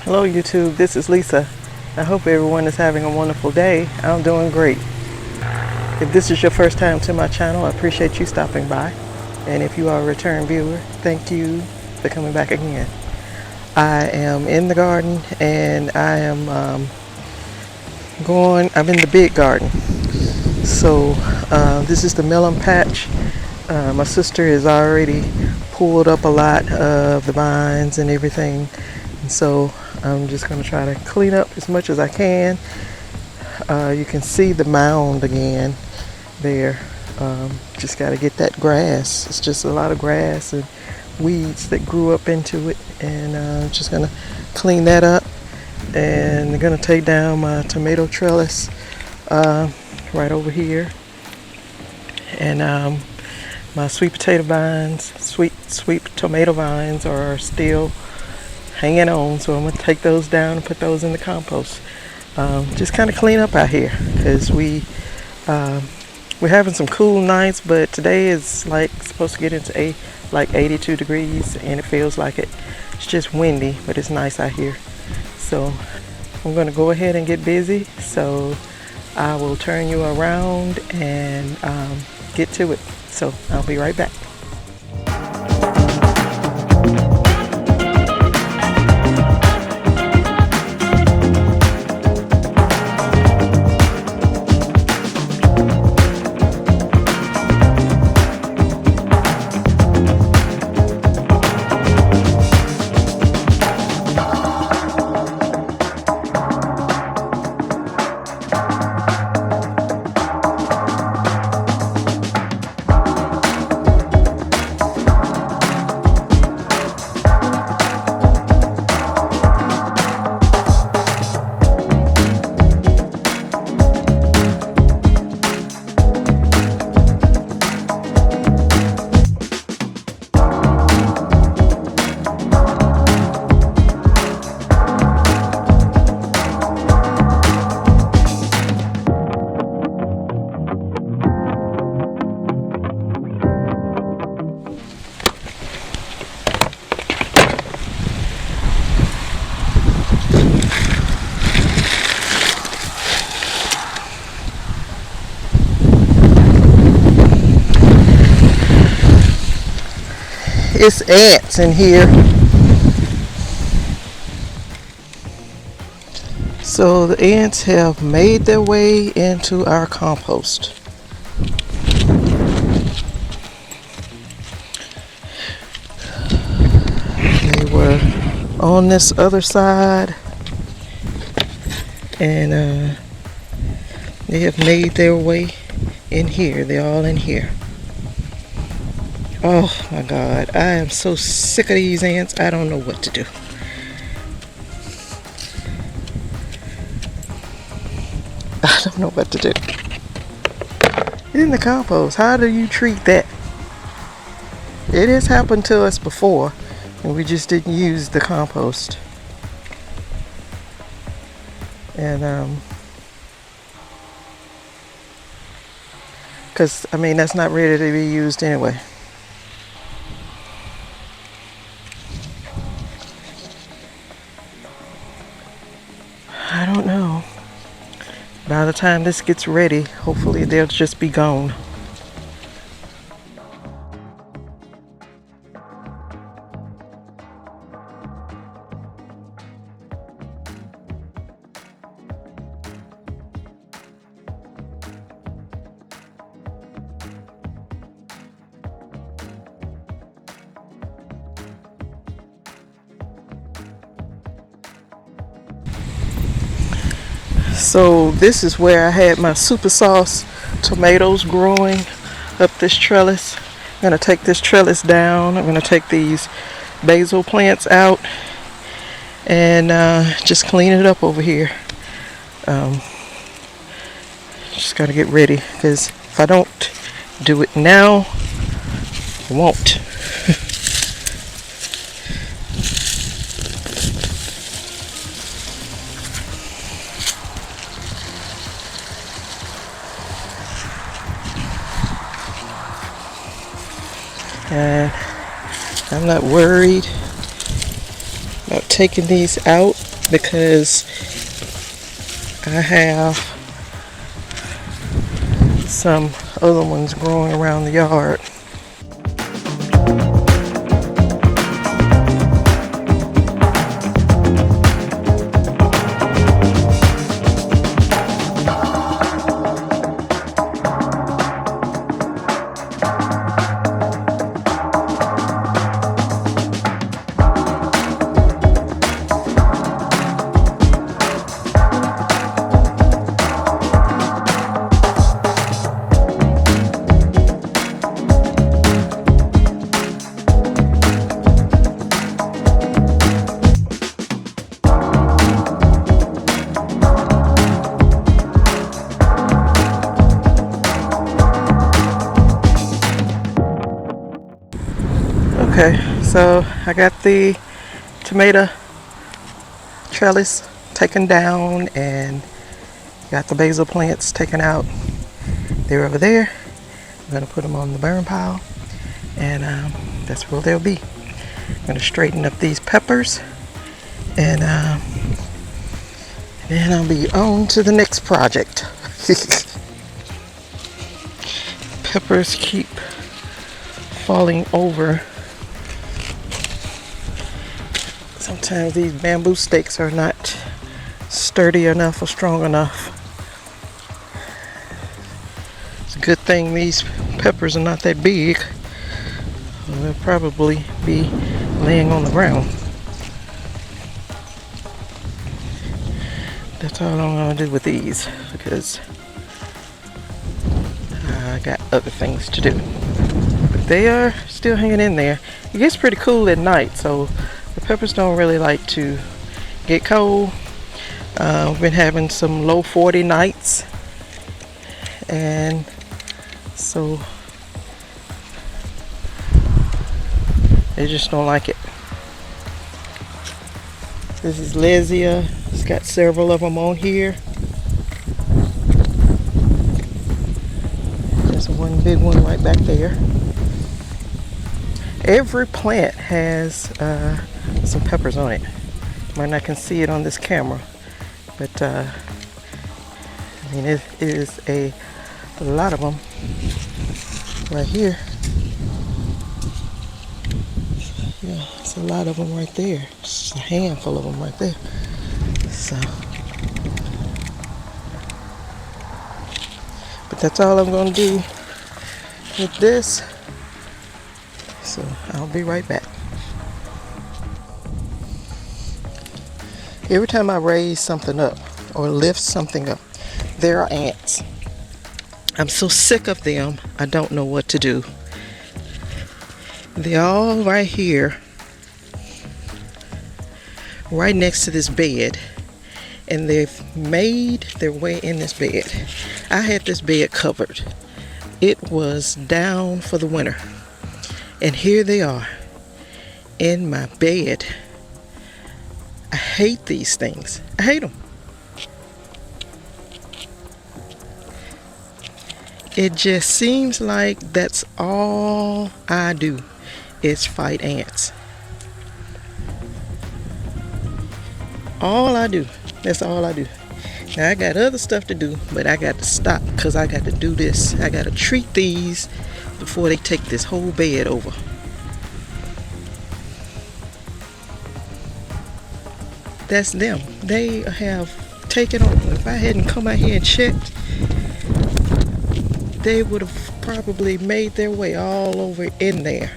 Hello YouTube, this is Lisa. I hope everyone is having a wonderful day. I'm doing great. If this is your first time to my channel, I appreciate you stopping by. And if you are a return viewer, thank you for coming back again. I am in the garden and I am I'm in the big garden. So this is the melon patch. My sister has already pulled up a lot of the vines and everything. And so I'm just going to try to clean up as much as I can. You can see the mound again there. Just got to get that grass. It's just a lot of grass and weeds that grew up into it. And I'm just going to clean that up. And I'm going to take down my tomato trellis right over here. And my sweet potato vines, sweet tomato vines are still hanging on, so I'm going to take those down and put those in the compost. Just kind of clean up out here because we're having some cool nights, but today is like supposed to get into like 82 degrees and it feels like it. It's just windy, but it's nice out here. So I'm going to go ahead and get busy. So I will turn you around and get to it. So I'll be right back. It's ants in here. So the ants have made their way into our compost. They were on this other side and they have made their way in here. They're all in here. Oh my God, I am so sick of these ants. I don't know what to do. I don't know what to do. In the compost, how do you treat that? It has happened to us before and we just didn't use the compost. And because I mean that's not ready to be used anyway. I don't know. By the time this gets ready, hopefully they'll just be gone. So this is where I had my super sauce tomatoes growing up this trellis. I'm going to take this trellis down. I'm going to take these basil plants out and just clean it up over here. Just got to get ready because if I don't do it now, I won't. I'm not worried about taking these out because I have some other ones growing around the yard. Okay, so I got the tomato trellis taken down and got the basil plants taken out. They're over there. I'm gonna put them on the burn pile, and that's where they'll be. I'm gonna straighten up these peppers, and then I'll be on to the next project. Peppers keep falling over. Sometimes these bamboo stakes are not sturdy enough or strong enough. It's a good thing these peppers are not that big. They'll probably be laying on the ground. That's all I'm going to do with these because I got other things to do. But they are still hanging in there. It gets pretty cool at night, so the peppers don't really like to get cold. We've been having some low 40 nights, and so they just don't like it. This is Lesia. It's got several of them on here. There's one big one right back there. Every plant has some peppers on it. Might not can see it on this camera, but I mean it is a lot of them right here. Yeah, it's a lot of them right there. Just a handful of them right there. So, but that's all I'm going to do with this. So I'll be right back. Every time I raise something up or lift something up, there are ants. I'm so sick of them, I don't know what to do. They're all right here, right next to this bed, and they've made their way in this bed. I had this bed covered. It was down for the winter, and here they are in my bed. I hate these things. I hate them. It just seems like that's all I do is fight ants. All I do. That's all I do. Now I got other stuff to do, but I got to stop because I got to do this. I got to treat these before they take this whole bed over. That's them. They have taken over. If I hadn't come out here and checked, they would have probably made their way all over in there.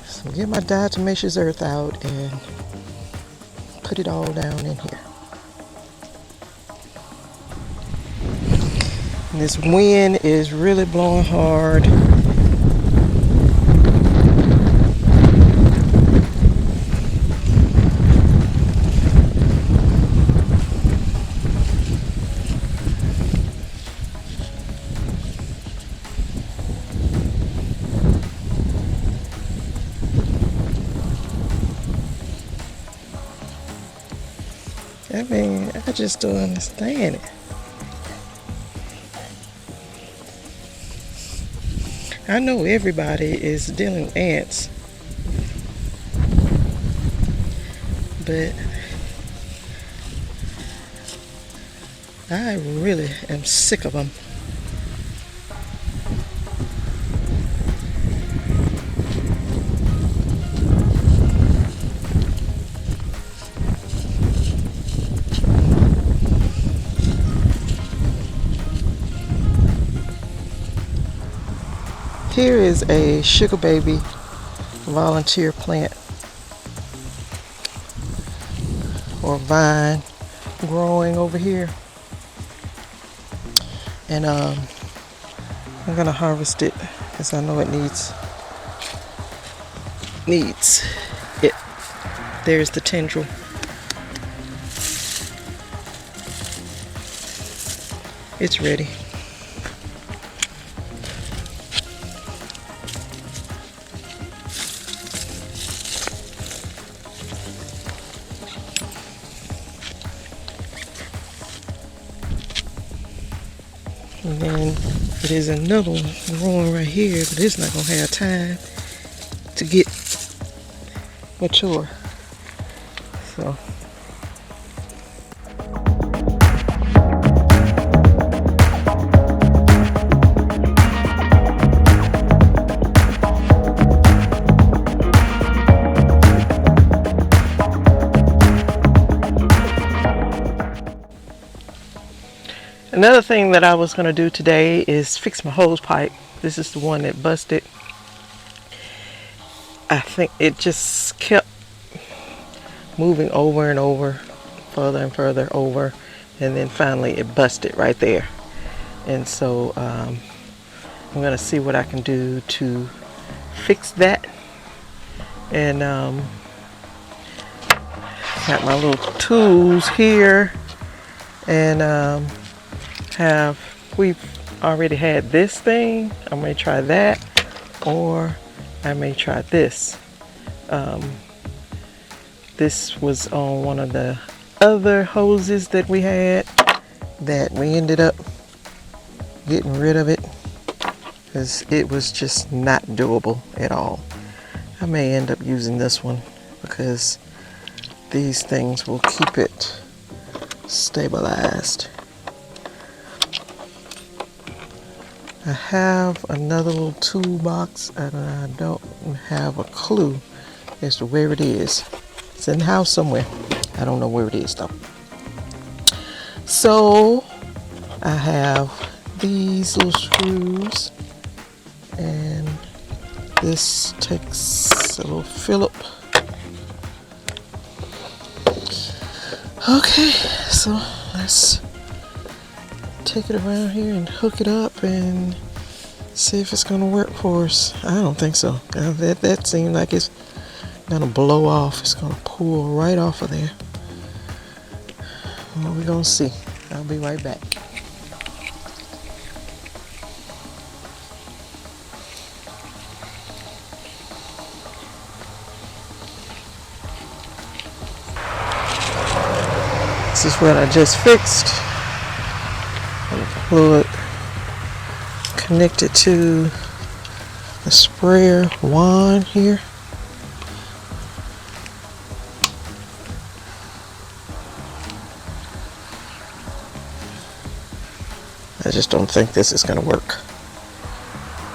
So get my diatomaceous earth out and put it all down in here. And this wind is really blowing hard. I mean, I just don't understand it. I know everybody is dealing with ants, but I really am sick of them. Here is a sugar baby volunteer plant or vine growing over here, and I'm gonna harvest it because I know it needs it. There's the tendril. It's ready. And then there's another one growing right here, but it's not gonna have time to get mature. So another thing that I was going to do today is fix my hose pipe. This is the one that busted. I think it just kept moving over and over, further and further over, and then finally it busted right there. And so I'm going to see what I can do to fix that. And got my little tools here, and we've already had this thing. I may try that, or I may try this. This was on one of the other hoses that we had that we ended up getting rid of it because it was just not doable at all. I may end up using this one because these things will keep it stabilized. I have another little toolbox and I don't have a clue as to where it is. It's in the house somewhere. I don't know where it is though. So I have these little screws, and this takes a little Phillip. Okay, so let's take it around here and hook it up and see if it's gonna work for us. I don't think so. That seems like it's gonna blow off. It's gonna pull right off of there. Well, we're gonna see. I'll be right back. This is what I just fixed. Fluid connected to the sprayer wand here. I just don't think this is going to work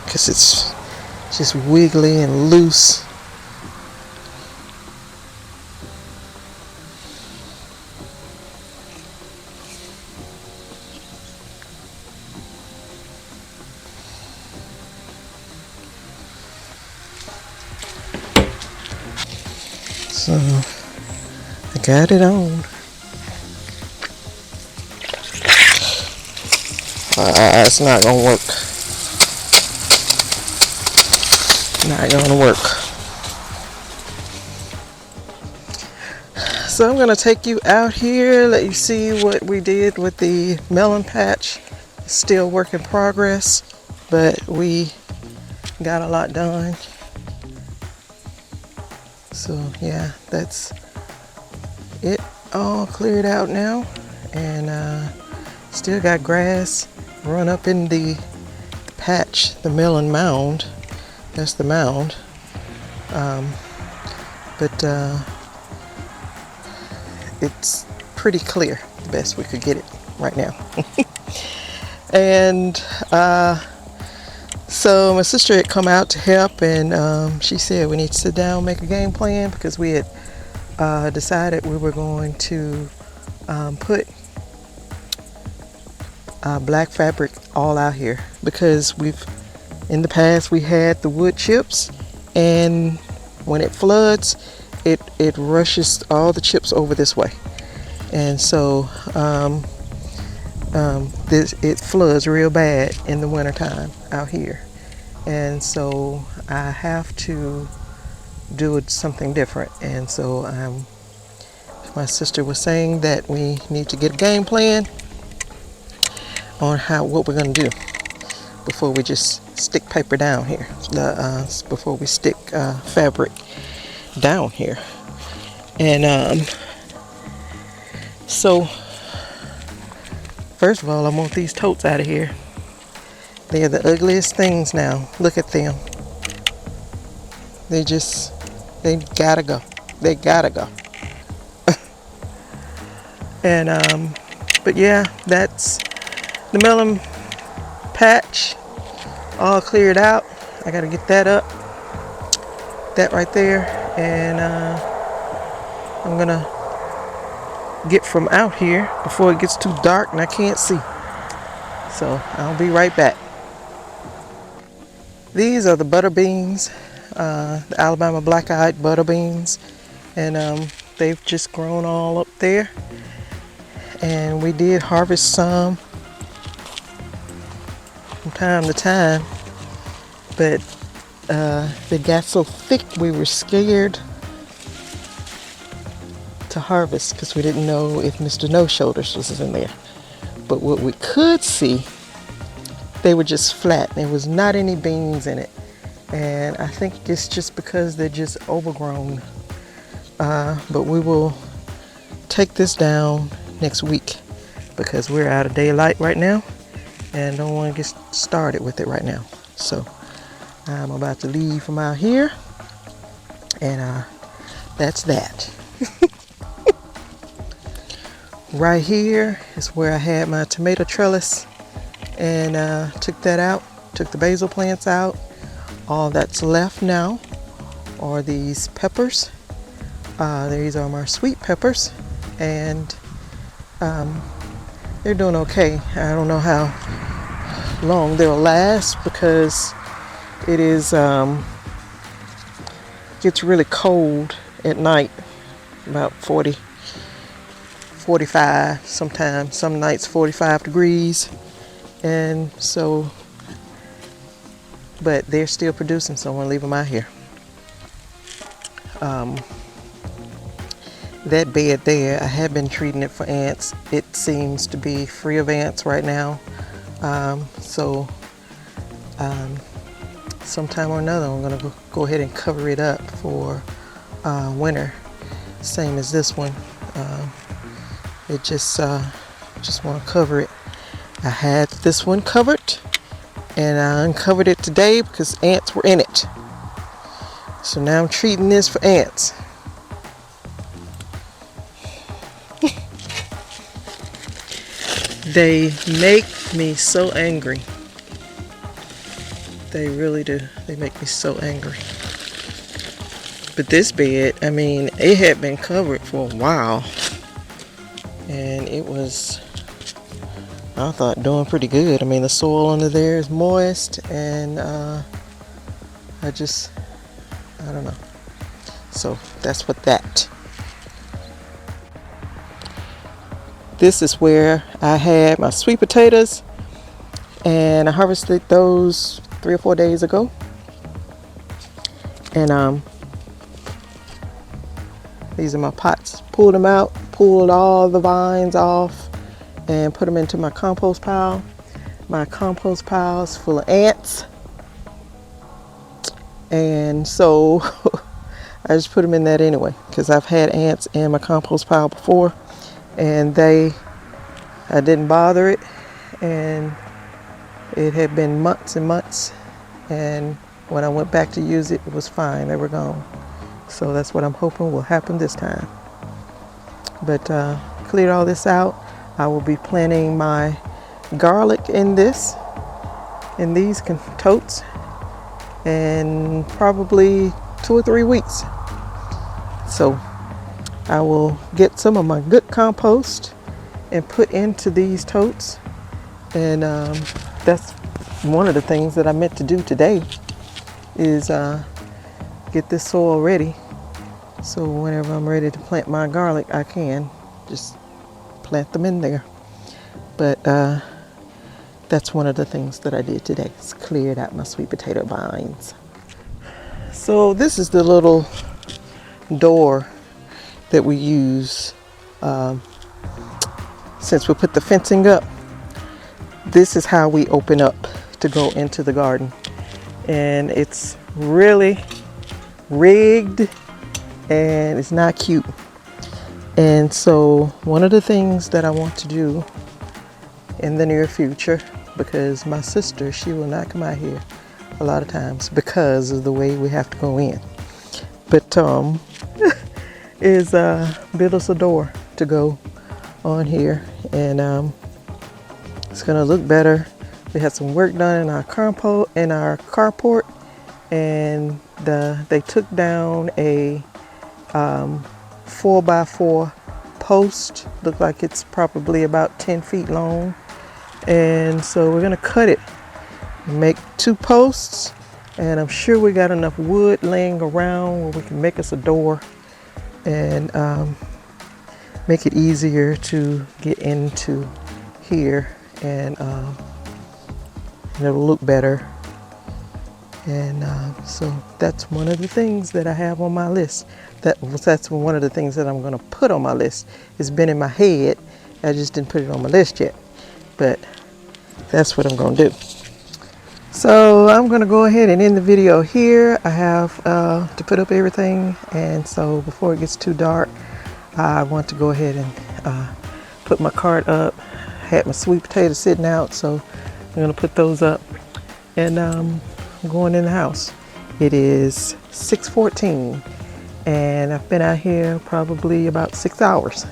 because it's just wiggly and loose. So I got it on. It's not gonna work. Not gonna work. So I'm gonna take you out here, let you see what we did with the melon patch. It's still work in progress, but we got a lot done. So yeah, that's it, all cleared out now, and still got grass run up in the patch, the melon mound. That's the mound. But it's pretty clear, the best we could get it right now. And so my sister had come out to help, and she said we need to sit down and make a game plan, because we had decided we were going to put black fabric all out here, because in the past we had the wood chips, and when it floods it rushes all the chips over this way, and so it floods real bad in the wintertime out here, and so I have to do something different. And so my sister was saying that we need to get a game plan on what we're going to do before we just stick paper down here, before we stick fabric down here. And so first of all, I want these totes out of here. They're the ugliest things now. Look at them. They gotta go. They gotta go. And but yeah, that's the melon patch all cleared out. I gotta get that up, that right there, and I'm gonna get from out here before it gets too dark and I can't see. So I'll be right back. These are the butter beans, the Alabama black-eyed butter beans, and they've just grown all up there. And we did harvest some from time to time, but they got so thick we were scared to harvest because we didn't know if Mr. No Shoulders was in there. But what we could see, they were just flat. There was not any beans in it, and I think it's just because they're just overgrown. But we will take this down next week because we're out of daylight right now and don't want to get started with it right now. So I'm about to leave from out here, and that's that. Right here is where I had my tomato trellis, and took that out, took the basil plants out. All that's left now are these peppers. These are my sweet peppers, and they're doing okay. I don't know how long they'll last because it is gets really cold at night, about 40, 45 sometimes, some nights 45 degrees, and so, but they're still producing, so I'm gonna leave them out here. That bed there, I have been treating it for ants. It seems to be free of ants right now. So sometime or another, I'm gonna go ahead and cover it up for winter. Same as this one. It just want to cover it. I had this one covered, and I uncovered it today because ants were in it. So now I'm treating this for ants. They make me so angry. They really do. They make me so angry. But this bed, I mean, it had been covered for a while, and it was, I thought, doing pretty good. I mean, the soil under there is moist, and I don't know. So that's what that. This is where I had my sweet potatoes, and I harvested those 3 or 4 days ago. And these are my pots. Pulled them out, pulled all the vines off, and put them into my compost pile. My compost pile is full of ants, and so I just put them in that anyway because I've had ants in my compost pile before, and I didn't bother it, and it had been months and months, and when I went back to use it, it was fine. They were gone. So that's what I'm hoping will happen this time. But cleared all this out. I will be planting my garlic in these totes in probably 2 or 3 weeks. So I will get some of my good compost and put into these totes. And that's one of the things that I meant to do today is get this soil ready. So whenever I'm ready to plant my garlic, I can just plant them in there. But that's one of the things that I did today, is cleared out my sweet potato vines. So this is the little door that we use since we put the fencing up. This is how we open up to go into the garden. And it's really rigged and it's not cute. And so one of the things that I want to do in the near future, because my sister, she will not come out here a lot of times because of the way we have to go in. But is build us a door to go on here, and it's gonna look better. We had some work done in our carport, and they took down a 4x4 post. Look like it's probably about 10 feet long, and so we're gonna cut it and make 2 posts, and I'm sure we got enough wood laying around where we can make us a door and make it easier to get into here, and it'll look better. And so that's one of the things that I have on my list. That's one of the things that I'm going to put on my list. It's been in my head. I just didn't put it on my list yet. But that's what I'm going to do. So I'm going to go ahead and end the video here. I have to put up everything. And so before it gets too dark, I want to go ahead and put my cart up. Had my sweet potatoes sitting out, so I'm going to put those up. And I'm going in the house. It is 6:14 and I've been out here probably about 6 hours,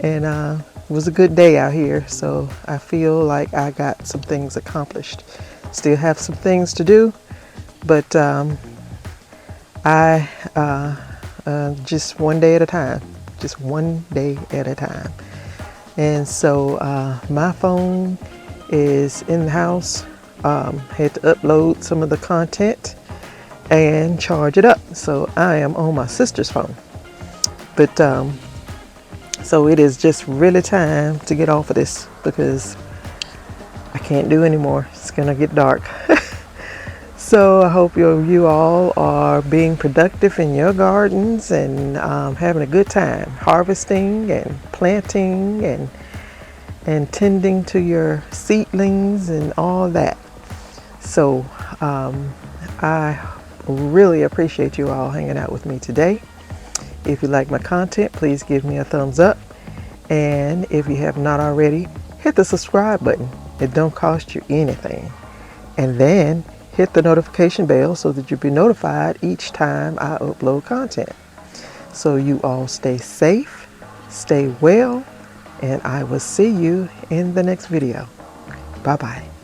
and it was a good day out here, so I feel like I got some things accomplished. Still have some things to do, but I just one day at a time, and so my phone is in the house. Had to upload some of the content and charge it up, so I am on my sister's phone. But so it is just really time to get off of this because I can't do anymore. It's gonna get dark. So I hope you all are being productive in your gardens and having a good time harvesting and planting and tending to your seedlings and all that. So I really appreciate you all hanging out with me today. If you like my content, please give me a thumbs up. And if you have not already, hit the subscribe button. It don't cost you anything. And then hit the notification bell so that you'll be notified each time I upload content. So you all stay safe, stay well, and I will see you in the next video. Bye-bye.